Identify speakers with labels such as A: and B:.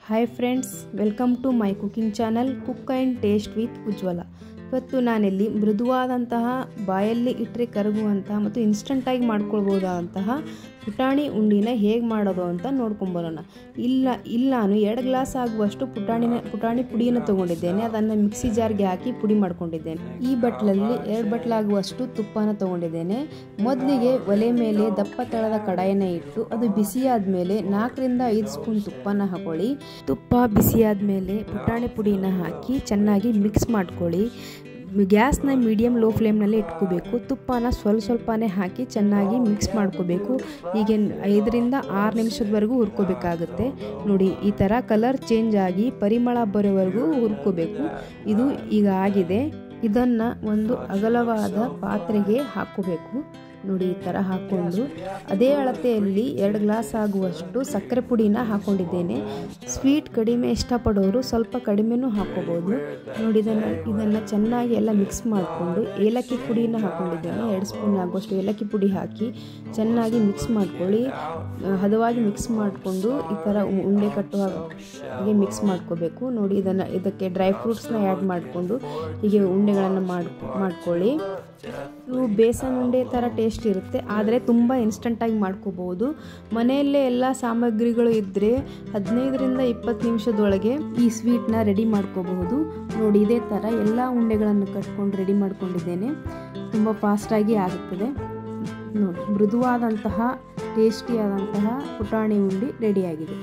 A: Hi friends, welcome to my cooking channel cook and taste with Ujwala. ಇವತ್ತು ನಾನಿಲ್ಲಿ ಮೃದುವಾದಂತಹ ಬಾಯಲ್ಲಿ ಇಟ್ಟರೆ ಕರಗುವಂತಹ ಮತ್ತು ಇನ್ಸ್ಟಂಟಾಗಿ ಮಾಡ್ಕೊಳ್ಬೋದಾದಂತಹ ಪುಟಾಣಿ ಉಂಡಿನ ಹೇಗೆ ಮಾಡೋದು ಅಂತ ನೋಡ್ಕೊಂಬರೋಣ. ಇಲ್ಲಿ ನಾನು 2 ಗ್ಲಾಸ್ ಆಗುವಷ್ಟು ಪುಟಾಣಿ ಪುಡಿಯನ್ನು ತೊಗೊಂಡಿದ್ದೇನೆ. ಅದನ್ನು ಮಿಕ್ಸಿ ಜಾರ್ಗೆ ಹಾಕಿ ಪುಡಿ ಮಾಡ್ಕೊಂಡಿದ್ದೇನೆ. ಈ ಬಟ್ಲಲ್ಲಿ 2 ಬಟ್ಲಾಗುವಷ್ಟು ತುಪ್ಪನ ತೊಗೊಂಡಿದ್ದೇನೆ. ಮೊದಲಿಗೆ ಒಲೆ ಮೇಲೆ ದಪ್ಪ ತಳದ ಕಡಾಯಿನ ಇಟ್ಟು ಅದು ಬಿಸಿಯಾದ ಮೇಲೆ 4 ರಿಂದ 5 ಸ್ಪೂನ್ ತುಪ್ಪನ ಹಾಕೊಳ್ಳಿ. ತುಪ್ಪ ಬಿಸಿಯಾದ ಮೇಲೆ ಪುಟಾಣಿ ಪುಡಿನ ಹಾಕಿ ಚೆನ್ನಾಗಿ ಮಿಕ್ಸ್ ಮಾಡ್ಕೊಳ್ಳಿ. ಗ್ಯಾಸ್ನ ಮೀಡಿಯಮ್ ಲೋ ಫ್ಲೇಮ್ನಲ್ಲಿ ಇಟ್ಕೋಬೇಕು. ತುಪ್ಪನ ಸ್ವಲ್ಪನೇ ಹಾಕಿ ಚೆನ್ನಾಗಿ ಮಿಕ್ಸ್ ಮಾಡ್ಕೋಬೇಕು. ಹೀಗೆ 5 ರಿಂದ 6 ನಿಮಿಷದವರೆಗೂ ಹುರ್ಕೋಬೇಕಾಗುತ್ತೆ. ನೋಡಿ, ಈ ಥರ ಕಲರ್ ಚೇಂಜ್ ಆಗಿ ಪರಿಮಳ ಬರೋವರೆಗೂ ಹುರ್ಕೋಬೇಕು. ಇದು ಈಗ ಆಗಿದೆ. ಇದನ್ನು ಒಂದು ಅಗಲವಾದ ಪಾತ್ರೆಗೆ ಹಾಕೋಬೇಕು. ನೋಡಿ, ಈ ಥರ ಹಾಕ್ಕೊಂಡು ಅದೇ ಅಳತೆಯಲ್ಲಿ 2 ಗ್ಲಾಸ್ ಆಗುವಷ್ಟು ಸಕ್ಕರೆ ಪುಡಿನ ಹಾಕ್ಕೊಂಡಿದ್ದೇನೆ. ಸ್ವೀಟ್ ಕಡಿಮೆ ಇಷ್ಟಪಡೋರು ಸ್ವಲ್ಪ ಕಡಿಮೆನೂ ಹಾಕ್ಕೋಬೋದು. ನೋಡಿ, ಇದನ್ನು ಚೆನ್ನಾಗಿ ಎಲ್ಲ ಮಿಕ್ಸ್ ಮಾಡಿಕೊಂಡು ಏಲಕ್ಕಿ ಪುಡಿನ ಹಾಕ್ಕೊಂಡಿದ್ದೇನೆ. 2 ಸ್ಪೂನ್ ಆಗುವಷ್ಟು ಏಲಕ್ಕಿ ಪುಡಿ ಹಾಕಿ ಚೆನ್ನಾಗಿ ಮಿಕ್ಸ್ ಮಾಡ್ಕೊಳ್ಳಿ. ಹದವಾಗಿ ಮಿಕ್ಸ್ ಮಾಡಿಕೊಂಡು ಈ ಥರ ಉಂಡೆ ಕಟ್ಟುವ ಹಾಗೆ ಮಿಕ್ಸ್ ಮಾಡ್ಕೋಬೇಕು. ನೋಡಿ, ಇದಕ್ಕೆ ಡ್ರೈ ಫ್ರೂಟ್ಸ್ನ ಆ್ಯಡ್ ಮಾಡಿಕೊಂಡು ಹೀಗೆ ಉಂಡೆಗಳನ್ನು ಮಾಡ್ಕೊಳ್ಳಿ. ಇವು ಬೇಸನ್ ಉಂಡೆ ಥರ ಟೇಸ್ಟ್ ಇರುತ್ತೆ, ಆದರೆ ತುಂಬ ಇನ್ಸ್ಟಂಟಾಗಿ ಮಾಡ್ಕೋಬೋದು. ಮನೆಯಲ್ಲೇ ಎಲ್ಲ ಸಾಮಗ್ರಿಗಳು ಇದ್ದರೆ 15 ರಿಂದ 20 ನಿಮಿಷದೊಳಗೆ ಈ ಸ್ವೀಟ್ನ ರೆಡಿ ಮಾಡ್ಕೋಬಹುದು. ನೋಡಿ, ಇದೇ ಥರ ಎಲ್ಲ ಉಂಡೆಗಳನ್ನು ಕಟ್ಕೊಂಡು ರೆಡಿ ಮಾಡ್ಕೊಂಡಿದ್ದೇನೆ. ತುಂಬ ಫಾಸ್ಟಾಗಿ ಆಗುತ್ತದೆ. ನೋಡಿ, ಮೃದುವಾದಂತಹ ಟೇಸ್ಟಿಯಾದಂತಹ ಪುಟಾಣಿ ಉಂಡೆ ರೆಡಿಯಾಗಿದೆ.